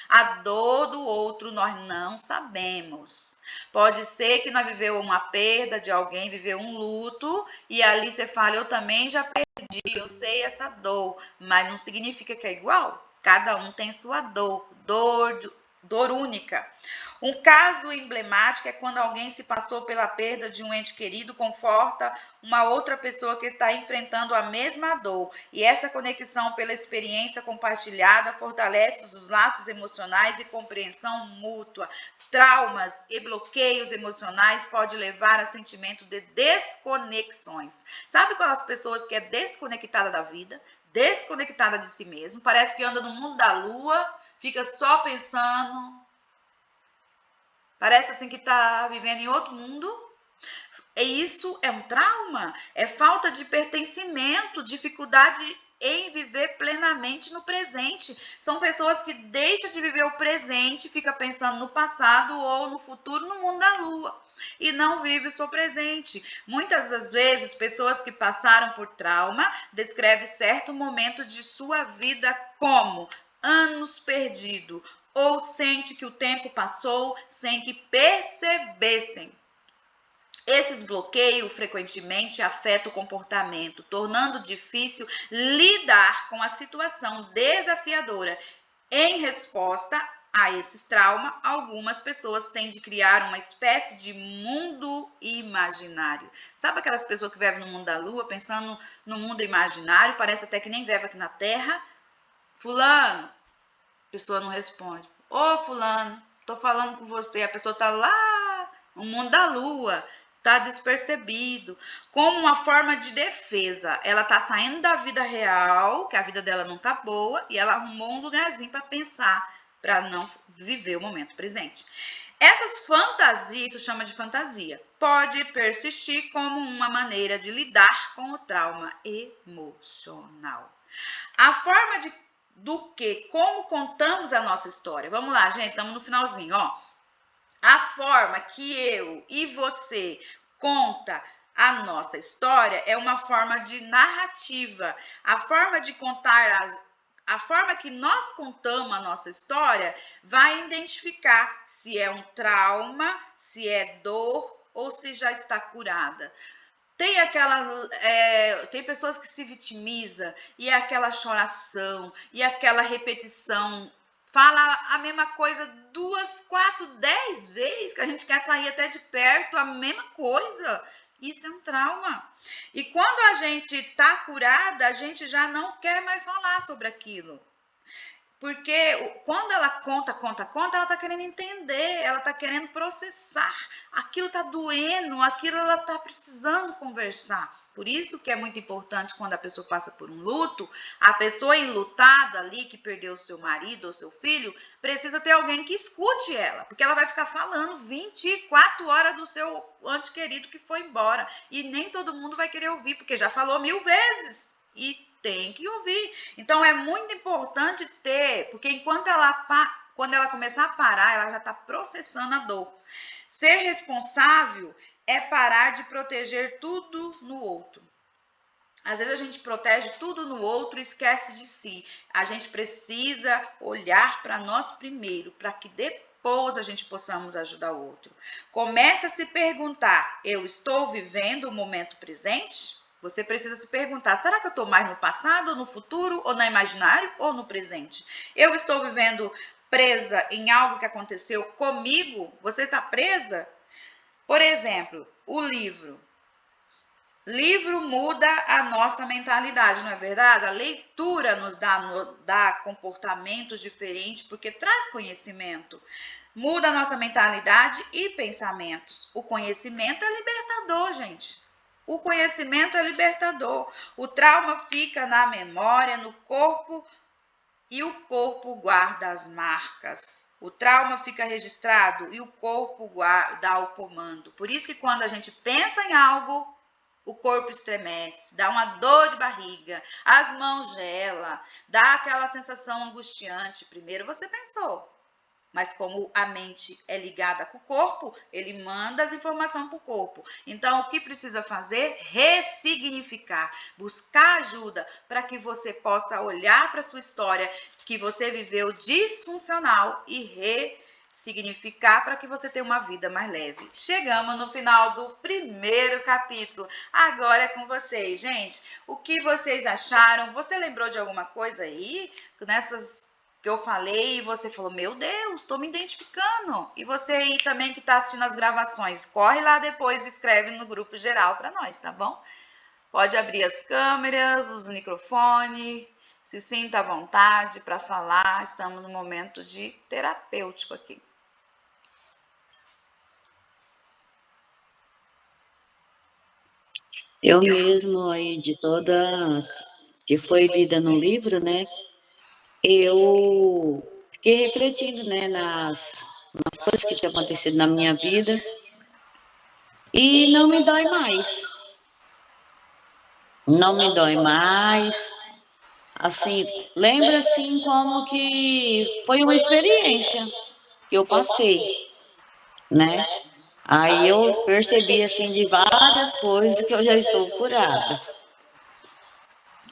A dor do outro nós não sabemos. Pode ser que nós viveu uma perda de alguém, viveu um luto, e ali você fala, eu também já perdi, eu sei essa dor, mas não significa que é igual. Cada um tem sua dor única. Um caso emblemático é quando alguém se passou pela perda de um ente querido, conforta uma outra pessoa que está enfrentando a mesma dor. E essa conexão pela experiência compartilhada fortalece os laços emocionais e compreensão mútua. Traumas e bloqueios emocionais podem levar a sentimento de desconexões. Sabe aquelas pessoas que é desconectada da vida, desconectada de si mesmo, parece que anda no mundo da lua, fica só pensando, parece assim que está vivendo em outro mundo. Isso é um trauma, é falta de pertencimento, dificuldade em viver plenamente no presente. São pessoas que deixam de viver o presente, fica pensando no passado ou no futuro, no mundo da lua, e não vive o seu presente. Muitas das vezes, pessoas que passaram por trauma descrevem certo momento de sua vida como anos perdidos, ou sente que o tempo passou sem que percebessem. Esses bloqueios frequentemente afetam o comportamento, tornando difícil lidar com a situação desafiadora. Em resposta a esses traumas, algumas pessoas têm de criar uma espécie de mundo imaginário. Sabe aquelas pessoas que vivem no mundo da lua, pensando no mundo imaginário, parece até que nem vive aqui na Terra? Fulano, a pessoa não responde. Ô fulano, tô falando com você, a pessoa tá lá no mundo da lua, tá despercebido, como uma forma de defesa. Ela tá saindo da vida real, que a vida dela não tá boa, e ela arrumou um lugarzinho para pensar, para não viver o momento presente. Essas fantasias, isso chama de fantasia, pode persistir como uma maneira de lidar com o trauma emocional. A forma como contamos a nossa história. Vamos lá, gente, estamos no finalzinho, ó. A forma que eu e você conta a nossa história é uma forma de narrativa. A forma de contar a forma que nós contamos a nossa história vai identificar se é um trauma, se é dor ou se já está curada. Tem pessoas que se vitimizam e é aquela choração e aquela repetição. Fala a mesma coisa 2, 4, 10 vezes, que a gente quer sair até de perto, a mesma coisa. Isso é um trauma. E quando a gente está curada, a gente já não quer mais falar sobre aquilo. Porque quando ela conta, ela está querendo entender, ela está querendo processar. Aquilo está doendo, aquilo ela está precisando conversar. Por isso que é muito importante quando a pessoa passa por um luto, a pessoa enlutada ali, que perdeu o seu marido ou seu filho, precisa ter alguém que escute ela. Porque ela vai ficar falando 24 horas do seu ente querido que foi embora. E nem todo mundo vai querer ouvir, porque já falou 1000 vezes. E tem que ouvir. Então, é muito importante ter, porque quando ela começar a parar, ela já está processando a dor. Ser responsável é parar de proteger tudo no outro. Às vezes a gente protege tudo no outro e esquece de si. A gente precisa olhar para nós primeiro, para que depois a gente possamos ajudar o outro. Comece a se perguntar, eu estou vivendo o momento presente? Você precisa se perguntar, será que eu estou mais no passado, ou no futuro, ou no imaginário, ou no presente? Eu estou vivendo presa em algo que aconteceu comigo? Você está presa? Por exemplo, o livro. Livro muda a nossa mentalidade, não é verdade? A leitura nos dá comportamentos diferentes, porque traz conhecimento. Muda a nossa mentalidade e pensamentos. O conhecimento é libertador, gente. O conhecimento é libertador. O trauma fica na memória, no corpo, e o corpo guarda as marcas. O trauma fica registrado e o corpo dá o comando. Por isso que quando a gente pensa em algo, o corpo estremece, dá uma dor de barriga, as mãos gelam, dá aquela sensação angustiante. Primeiro você pensou. Mas como a mente é ligada com o corpo, ele manda as informações para o corpo. Então, o que precisa fazer? Ressignificar, buscar ajuda para que você possa olhar para a sua história que você viveu disfuncional e ressignificar para que você tenha uma vida mais leve. Chegamos no final do primeiro capítulo. Agora é com vocês, gente. O que vocês acharam? Você lembrou de alguma coisa aí nessas que eu falei e você falou, meu Deus, estou me identificando. E você aí também que está assistindo as gravações, corre lá depois e escreve no grupo geral para nós, tá bom? Pode abrir as câmeras, os microfones, se sinta à vontade para falar. Estamos num momento de terapêutico aqui. Eu mesmo aí, de todas que foi lida no livro, né? Eu fiquei refletindo, né, nas coisas que tinham acontecido na minha vida E não me dói mais. Não me dói mais. Assim, lembra assim como que foi uma experiência que eu passei, né? Aí eu percebi assim de várias coisas que eu já estou curada.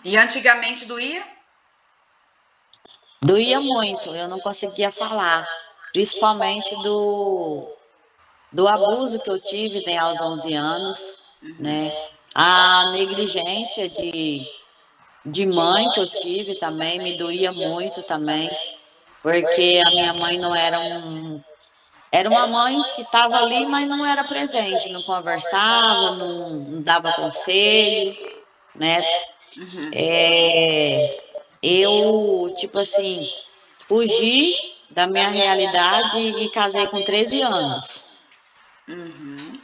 E antigamente doía? Doía muito, eu não conseguia falar, principalmente do abuso que eu tive, né, aos 11 anos, né? A negligência de mãe que eu tive também me doía muito também, porque a minha mãe não era era uma mãe que estava ali, mas não era presente, não conversava, não dava conselho, né? Uhum. Eu, tipo assim, fugi da minha realidade e casei com 13 anos. Uhum.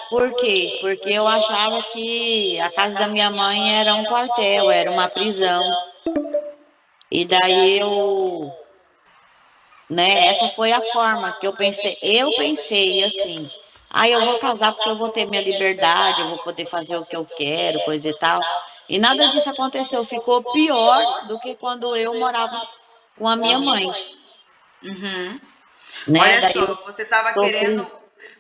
Por quê? Porque eu achava que a casa da minha mãe era um quartel, era uma prisão. E daí eu, né, essa foi a forma que eu pensei assim, eu vou casar porque eu vou ter minha liberdade, eu vou poder fazer o que eu quero, coisa e tal. E nada disso aconteceu, ficou pior do que quando eu morava com a minha mãe, Uhum. né? Olha Daí eu só, você estava sofri. querendo,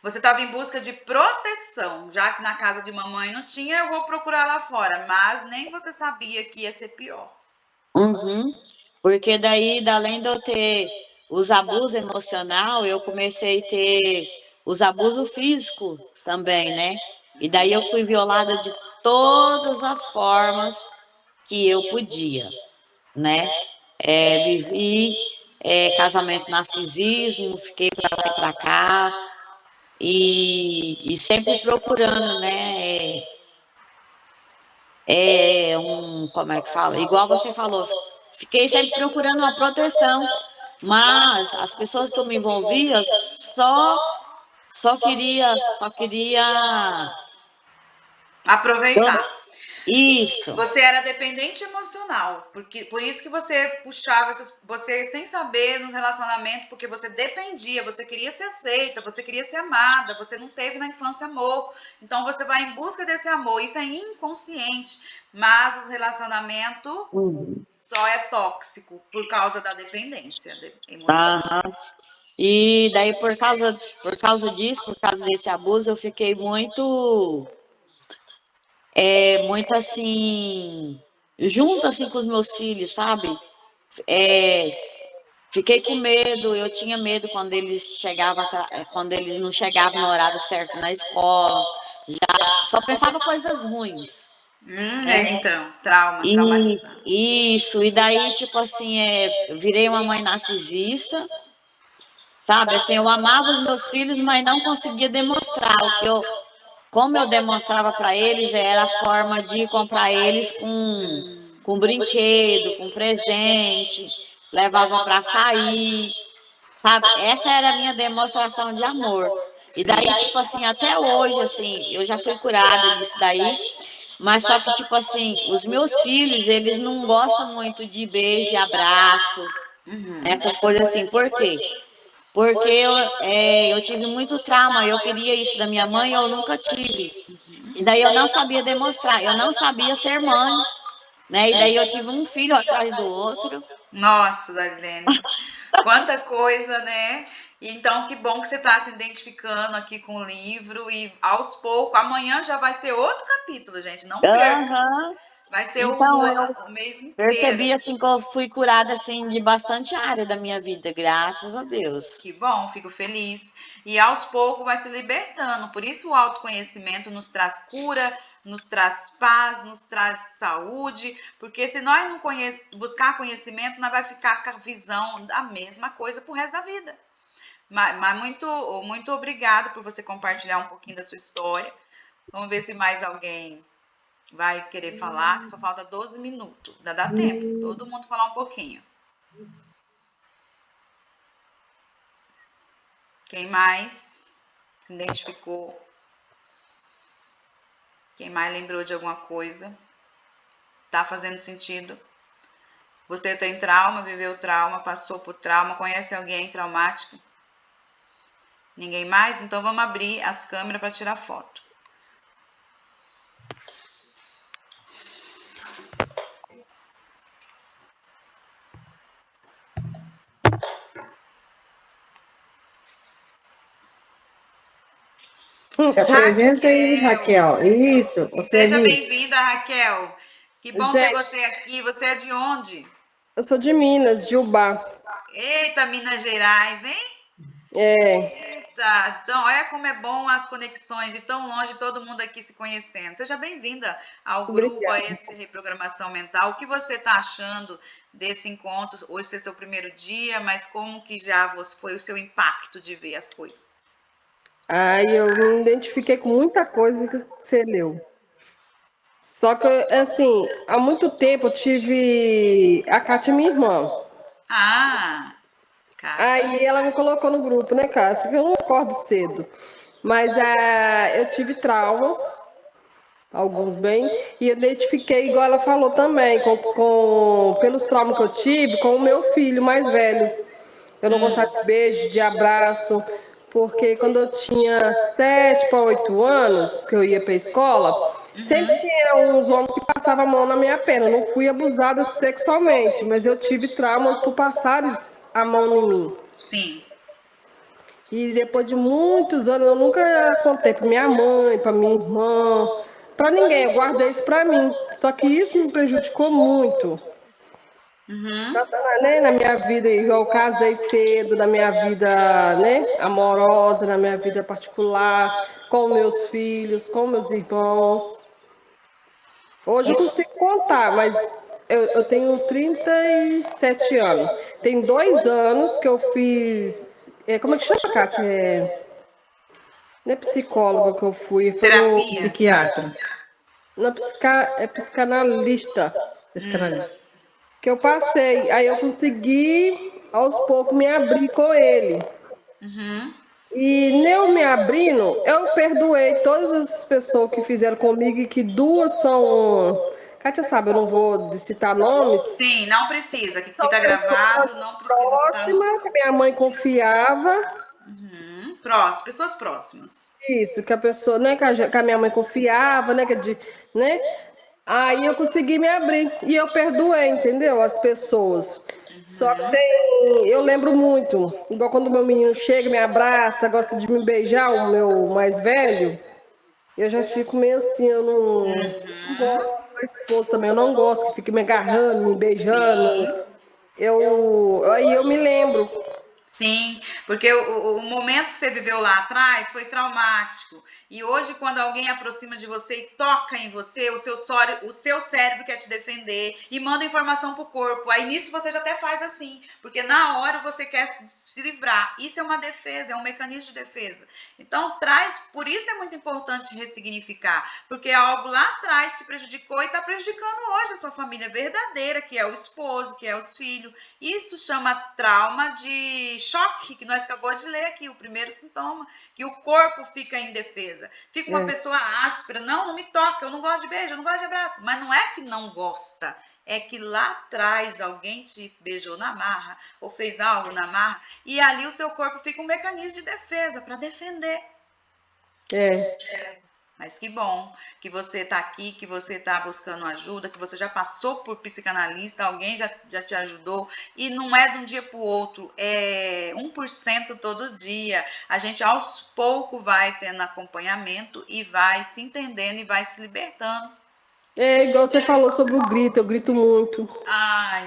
você estava em busca de proteção, já que na casa de mamãe não tinha, eu vou procurar lá fora, mas nem você sabia que ia ser pior. Uhum. Porque daí, além de eu ter os abusos emocional, eu comecei a ter os abusos físicos também, né? E daí eu fui violada de todas as formas que eu podia, né? Vivi casamento narcisismo, fiquei para lá e para cá, e sempre procurando, né? Como é que fala? Igual você falou, fiquei sempre procurando uma proteção, mas as pessoas que eu me envolvia só queria Aproveitar. isso. Você era dependente emocional, porque por isso que você puxava você sem saber nos relacionamentos, porque você dependia, você queria ser aceita, você queria ser amada, você não teve na infância amor. Então você vai em busca desse amor, isso é inconsciente, mas os relacionamentos Uhum. só é tóxico por causa da dependência emocional. Aham. E daí por causa disso, por causa desse abuso, eu fiquei muito assim, junto assim com os meus filhos, sabe? É, Fiquei com medo, eu tinha medo quando eles não chegavam no horário certo na escola. Só pensava coisas ruins, né? Então, trauma, E traumatizado. isso, e daí, tipo assim, eu virei uma mãe narcisista, sabe? Assim, eu amava os meus filhos, mas não conseguia demonstrar como eu demonstrava para eles era a forma de comprar eles com brinquedo, com presente, levava para sair. Sabe? Essa era a minha demonstração de amor. E Sim. daí, tipo assim, até hoje, assim, eu já fui curada disso daí, mas só que, tipo assim, os meus filhos, eles não gostam muito de beijo e abraço, Uhum. essas coisas assim. Por quê? Porque eu tive muito trauma, eu queria isso da minha mãe, eu nunca tive. E daí eu não sabia demonstrar, eu não sabia ser mãe, né? E daí eu tive um filho atrás do outro. Nossa, Darilene, quanta coisa, né? Então, que bom que você está se identificando aqui com o livro e aos poucos, amanhã já vai ser outro capítulo, gente, não perca. Aham. Vai ser Então eu o mês inteiro. percebi assim que eu fui curada assim de bastante área da minha vida, graças a Deus. Que bom, fico feliz. E aos poucos vai se libertando. Por isso o autoconhecimento nos traz cura, nos traz paz, nos traz saúde. Porque se nós não buscar conhecimento, nós vai ficar com a visão da mesma coisa pro resto da vida. Mas muito obrigado por você compartilhar um pouquinho da sua história. Vamos ver se mais alguém vai querer falar, que só falta 12 minutos. Ainda dá tempo. Todo mundo falar um pouquinho. Quem mais se identificou? Quem mais lembrou de alguma coisa? Tá fazendo sentido? Você tem trauma, viveu trauma, passou por trauma, conhece alguém traumático? Ninguém mais? Então vamos abrir as câmeras para tirar foto. Se apresenta aí, Raquel. Isso, você Seja ali. bem-vinda, Raquel. Que bom ter você aqui. Você é de onde? Eu sou de Minas, de Ubá. Eita, Minas Gerais, hein? É, Eita, então olha como é bom as conexões de tão longe, todo mundo aqui se conhecendo. Seja bem-vinda ao grupo, a esse Reprogramação Mental. O que você está achando desse encontro? Hoje é seu primeiro dia, mas como que já foi o seu impacto de ver as coisas? aí eu me identifiquei com muita coisa que você leu. Só que, assim, há muito tempo eu tive a Kátia, minha irmã. Ah, Kátia. Aí ela me colocou no grupo, né, Kátia? Que eu não acordo cedo. Mas eu tive traumas, alguns bem, e eu identifiquei, igual ela falou também, pelos traumas que eu tive com o meu filho mais velho. Eu não gostava de beijo, de abraço, porque quando eu tinha 7 para 8 anos, que eu ia para a escola, sempre tinha uns homens que passavam a mão na minha perna. Eu não fui abusada sexualmente, mas eu tive trauma por passarem a mão em mim. Sim. E depois de muitos anos, eu nunca contei para minha mãe, para minha irmã, para ninguém. Eu guardei isso para mim. Só que isso me prejudicou muito. Né, na minha vida, eu casei cedo, na minha vida, né, amorosa, na minha vida particular, com meus filhos, com meus irmãos. Hoje eu consigo contar, mas eu tenho 37 anos. Tem 2 anos que eu fiz. Como é que chama, Kátia? Não é psicóloga que eu fui, foi Terapia. Psiquiatra. psicanalista. Psicanalista. Que eu passei. Aí eu consegui, aos poucos, me abrir com ele. E eu me abrindo, eu perdoei todas as pessoas que fizeram comigo e que 2 são. Kátia sabe, eu não vou citar nomes. Sim, não precisa, que São está gravado, não precisa citar. Próxima, que minha mãe confiava. Próximo, pessoas próximas. Isso, que a pessoa, né, que a minha mãe confiava, né, né? Aí eu consegui me abrir e eu perdoei, entendeu? As pessoas. Só que eu lembro muito, igual quando meu menino chega, me abraça, gosta de me beijar, o meu mais velho, eu já fico meio assim, eu não gosto, meu esposo também, eu não gosto que fique me agarrando, me beijando. Aí eu me lembro. Sim, porque o momento que você viveu lá atrás foi traumático. E hoje, quando alguém aproxima de você e toca em você, o seu cérebro quer te defender e manda informação para o corpo. Aí nisso você já até faz assim, porque na hora você quer se livrar. Isso é uma defesa, é um mecanismo de defesa. Então por isso é muito importante ressignificar, porque algo lá atrás te prejudicou e está prejudicando hoje a sua família verdadeira, que é o esposo, que é os filhos. Isso chama trauma de choque, que nós acabamos de ler aqui, o primeiro sintoma, que o corpo fica em defesa. Fica uma pessoa áspera, não me toca, eu não gosto de beijo, eu não gosto de abraço. Mas não é que não gosta, é que lá atrás alguém te beijou na marra, ou fez algo na marra, e ali o seu corpo fica um mecanismo de defesa, para defender. Mas que bom que você está aqui, que você está buscando ajuda, que você já passou por psicanalista, alguém já te ajudou. E não é de um dia para o outro, é 1% todo dia. A gente aos poucos vai tendo acompanhamento e vai se entendendo e vai se libertando. É igual você falou sobre o grito, eu grito muito.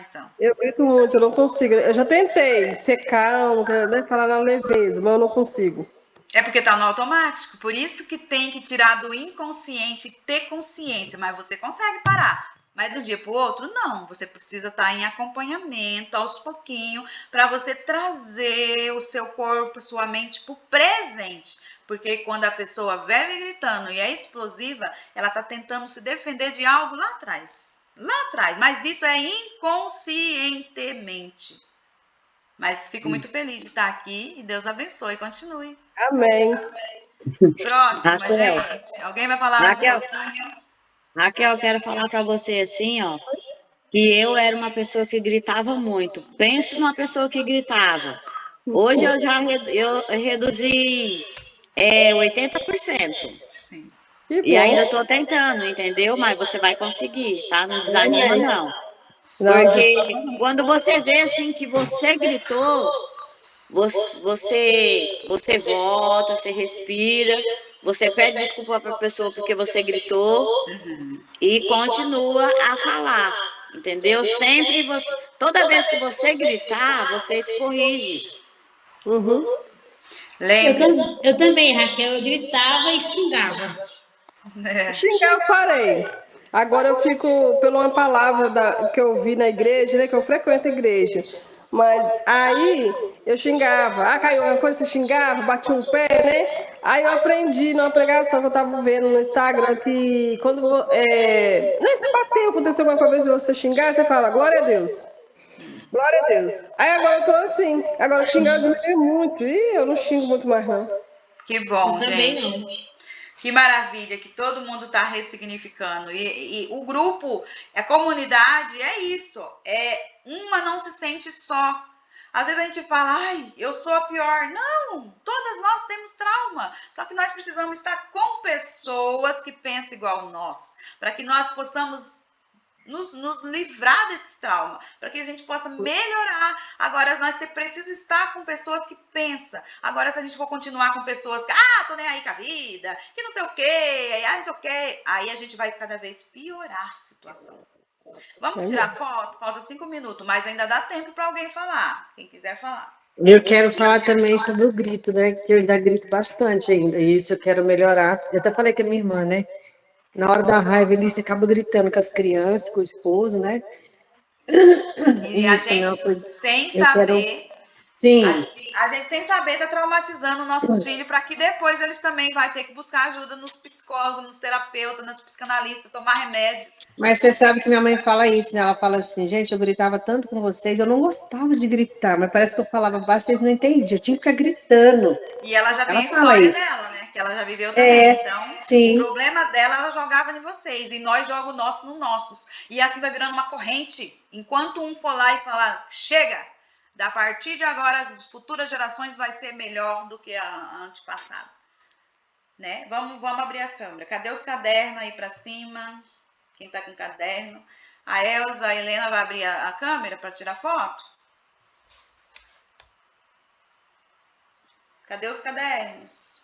Então. Eu grito muito, eu não consigo. Eu já tentei ser calmo, né, falar na leveza, mas eu não consigo. É porque tá no automático, por isso que tem que tirar do inconsciente e ter consciência, mas você consegue parar. Mas de um dia para o outro, não. Você precisa estar em acompanhamento, aos pouquinhos, para você trazer o seu corpo, sua mente para o presente. Porque quando a pessoa vive gritando e é explosiva, ela está tentando se defender de algo lá atrás. Lá atrás, mas isso é inconscientemente. Mas fico muito feliz de estar aqui e Deus abençoe. Continue. Amém. Próxima, Raquel. gente. Alguém vai falar mais um pouquinho? Raquel, eu quero falar para você assim, ó, que eu era uma pessoa que gritava muito. Penso numa pessoa que gritava. Hoje eu já eu reduzi 80%. Sim. Que E bom. ainda estou tentando, entendeu? Mas você vai conseguir, tá? Não desanima, não. Não, Porque quando você vê assim que você gritou, você volta, você respira, você pede desculpa para a pessoa porque você gritou e continua a falar, entendeu? Sempre você, toda vez que você gritar, você se corrige. uhum. Lembre-se. Eu também, Raquel, eu gritava e xingava. É. Xingar eu parei. Agora eu fico pela uma palavra que eu vi na igreja, né? Que eu frequento a igreja. Mas aí eu xingava. Ah, caiu alguma coisa, você xingava, batia um pé, né? Aí eu aprendi numa pregação que eu tava vendo no Instagram que quando né, você bateu, aconteceu alguma coisa e você xingar, você fala, glória a Deus. Glória a Deus. Aí agora eu tô assim. Agora xingar eu diminui muito. Ih, eu não xingo muito mais, não. Que Eu bom, também gente. não. Que maravilha que todo mundo está ressignificando. E o grupo, a comunidade, é isso. Uma não se sente só. Às vezes a gente fala, ai, eu sou a pior. Não, todas nós temos trauma. Só que nós precisamos estar com pessoas que pensam igual nós, para que nós possamos nos livrar desses traumas, para que a gente possa melhorar. Agora, nós precisamos estar com pessoas que pensam. Agora, se a gente for continuar com pessoas que, tô nem aí com a vida, que não sei o quê, não sei o quê, aí a gente vai cada vez piorar a situação. Vamos tirar foto? Falta 5 minutos, mas ainda dá tempo para alguém falar. Quem quiser falar. Eu quero falar também sobre o grito, né? Que eu ainda grito bastante ainda, e isso eu quero melhorar. Eu até falei com a minha irmã, né? Na hora da raiva, ali, você acaba gritando com as crianças, com o esposo, né? E E a isso também é gente uma coisa. sem Eu quero. saber. Sim, A gente sem saber tá traumatizando nossos filhos para que depois eles também vai ter que buscar ajuda nos psicólogos, nos terapeutas, nos psicanalistas, tomar remédio. mas você sabe que minha mãe fala isso, né? Ela fala assim, gente, eu gritava tanto com vocês, eu não gostava de gritar, mas parece que eu falava baixo, vocês não entendiam, eu tinha que ficar gritando. E ela já tem Ela a fala história isso. dela, né? Que ela já viveu também. Então, o Sim. problema dela, ela jogava em vocês. E nós jogamos o nosso nos nossos. E assim vai virando uma corrente. Enquanto um for lá e falar, chega! Da partir de agora, as futuras gerações vai ser melhor do que a antepassada. Né? Vamos abrir a câmera. Cadê os cadernos aí para cima? Quem tá com caderno? A Elza, a Helena vai abrir a câmera para tirar foto? Cadê os cadernos?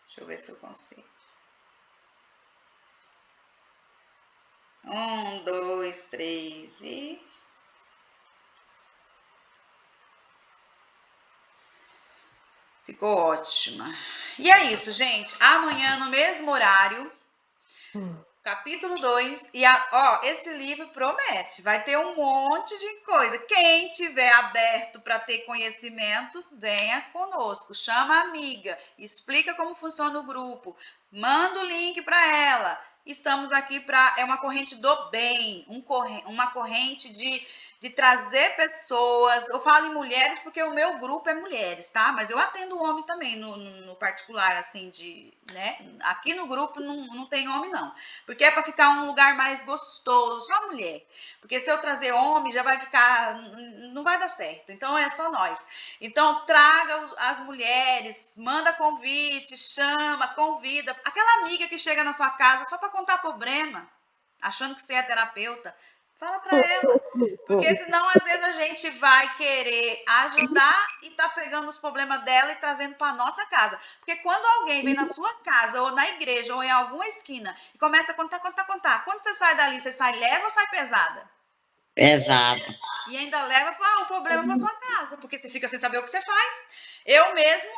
Deixa eu ver se eu consigo. 1, 2, 3 e... Ficou ótima. E é isso, gente. Amanhã, no mesmo horário, capítulo 2. E esse livro promete. Vai ter um monte de coisa. Quem tiver aberto para ter conhecimento, venha conosco. Chama a amiga. Explica como funciona o grupo. Manda o link para ela. Estamos aqui para... É uma corrente do bem. Uma corrente de trazer pessoas. Eu falo em mulheres porque o meu grupo é mulheres, tá? Mas eu atendo homem também, no particular, assim, né? Aqui no grupo não tem homem, não. Porque é para ficar um lugar mais gostoso, só mulher. Porque se eu trazer homem, já vai ficar... Não vai dar certo. Então, é só nós. Então, traga as mulheres, manda convite, chama, convida. Aquela amiga que chega na sua casa só para contar problema, achando que você é terapeuta, fala para ela. Porque senão, às vezes, a gente vai querer ajudar e tá pegando os problemas dela e trazendo para nossa casa. Porque quando alguém vem na sua casa, ou na igreja, ou em alguma esquina, e começa a contar. Quando você sai dali, você sai leve ou sai pesada? Exato. E ainda leva o problema para sua casa, porque você fica sem saber o que você faz.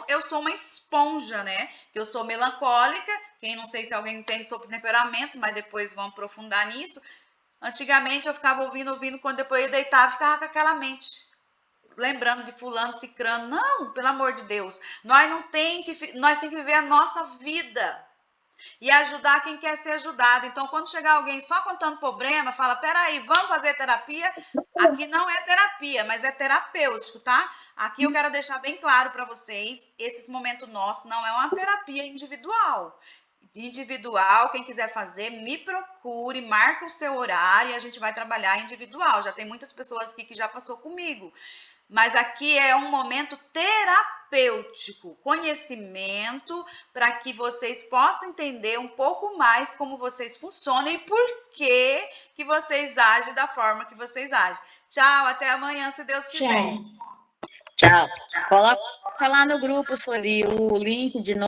Eu sou uma esponja, né? Eu sou melancólica. Quem não sei se alguém entende sobre temperamento, mas depois vamos aprofundar nisso. Antigamente eu ficava ouvindo, quando depois eu deitava, ficava com aquela mente, lembrando de fulano, cicrano. Não, pelo amor de Deus. Nós temos que viver a nossa vida e ajudar quem quer ser ajudado. Então, quando chegar alguém só contando problema, fala, peraí, vamos fazer terapia? Aqui não é terapia, mas é terapêutico, tá? Aqui eu quero deixar bem claro para vocês, esse momento nosso não é uma terapia individual. individual, quem quiser fazer, me procure, marca o seu horário e a gente vai trabalhar individual. Já tem muitas pessoas aqui que já passou comigo. Mas aqui é um momento terapêutico, conhecimento, para que vocês possam entender um pouco mais como vocês funcionam e por que vocês agem da forma que vocês agem. Tchau, até amanhã, se Deus quiser. Tchau. Tchau. Coloca lá no grupo, Sueli, o link de novo.